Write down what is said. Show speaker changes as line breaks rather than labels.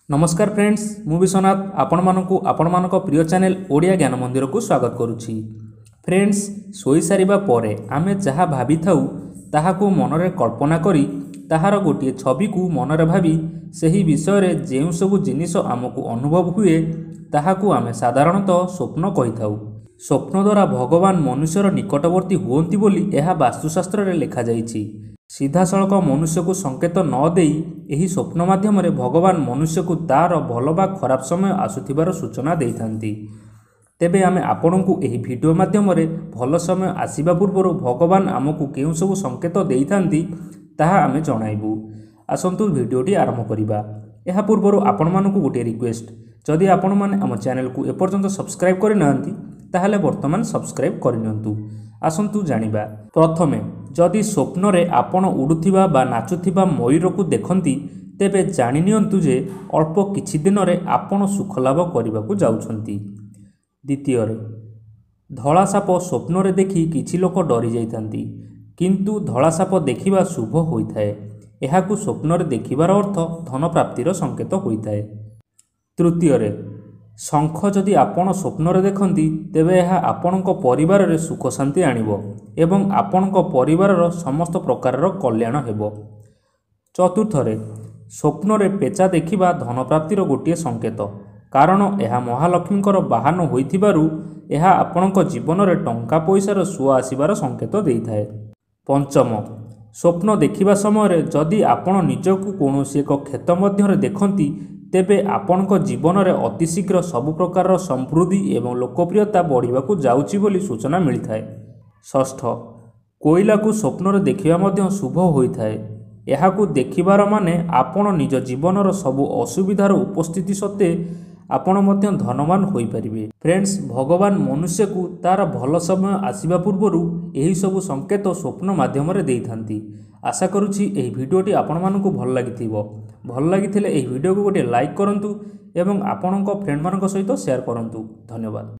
नमस्कार फ्रेंड्स मु विश्वनाथ आपण मानक प्रिय चैनल ओडिया ज्ञान मंदिर को स्वागत करुच्ची। फ्रेंड्स सोई सारिबा परे आमे जहाँ भाभी थाउ ताहाको मनरे कल्पना करी ताहार गोटे छवि को मनरे भावी सही विषय रे जेउ सबु जिनिस आमको अनुभव हुए ताहाको आमे साधारणतः स्वप्न कहि थाउ। स्वप्न द्वारा भगवान मनुष्यर निकटवर्ती हुअंती बोली एहा वास्तुशास्त्र रे लिखा जाइछि। सीधा सड़क मनुष्य को संकेत न देई एही स्वप्न माध्यम भगवान मनुष्य को तार भल बा खराब समय आसुथिबार सूचना देइथांती। तेबे आमे आपणको एही वीडियो माध्यम भल समय आसीबा पूर्व भगवान आमको केउ सब संकेत देइथांती ताहा आमे जणाइबु। आसंतु वीडियोटी आरंभ करिबा। एहा पूर्व आपण मानकु गोटे रिक्वेस्ट, जदि आपण माने आम चैनल को एपर्यंत सब्सक्राइब करि नांती ताहले वर्तमान सब्सक्राइब करिनंतु। आसंतु जानिबा। प्रथमे जदि स्वप्न रे आपण उडुथिबा बा नाचुथिबा मयूर को देखंती तेबे जानि नियंतु जे अल्प किछि दिन रे आपण सुख लाभ करबा को जाउछंती। द्वितीय रे धला साप स्वप्न रे देखि किछि लोक डरी जाइथांती, किंतु धला साप देखिबा शुभ होइथाय। एहाकु स्वप्न रे देखिबार अर्थ धन प्राप्तिर संकेत होइथाय। तृतीय रे शंख जदि आपण स्वप्न रे देखंती तेबे एहा आपणको परिवार रे सुख शांति आनिबो एवं आपणको परिवार रो समस्त प्रकार रो कल्याण हेबो। चतुर्थ रे स्वप्न रे पेचा देखिबा धन प्राप्तिर गोटिए संकेत, कारण एहा महालक्ष्मीकर बाहन होइथिबारु एहा आपणको जीवन रे टंका पैसार सुଅ आसीबार संकेत देइथाय। पंचम स्वप्न देखिबा समय रे जदि आपण निजकु कोनोसी एक क्षेत्र मध्य रे देखंती तेबे आपणको जीवन रे अतिशीघ्र सबु प्रकार समृद्धि एवं लोकप्रियता बढ़िबा को जाउची बोली सूचना मिलिथाय। षष्ठ कोइला को स्वप्न रे देखिबा मध्य शुभ होइथाय। एहाकु देखिबार माने आपण निज जीवनर सबु असुविधार उपस्थिति सत्ते आपण मध्य धनवान होई परिबे। फ्रेंड्स भगवान मनुष्य को तार भल समय आसीबा पूर्वरु एही सबु संकेत स्वप्न माध्यम रे देइथांती। आशा करुछि एही वीडियोटी आपण मानकु भल लागिथिबो। भल लागिथिले एही वीडियो को गोटे लाइक करंतु एवं आपणको फ्रेंड मानक सहित शेयर करंतु। धन्यवाद।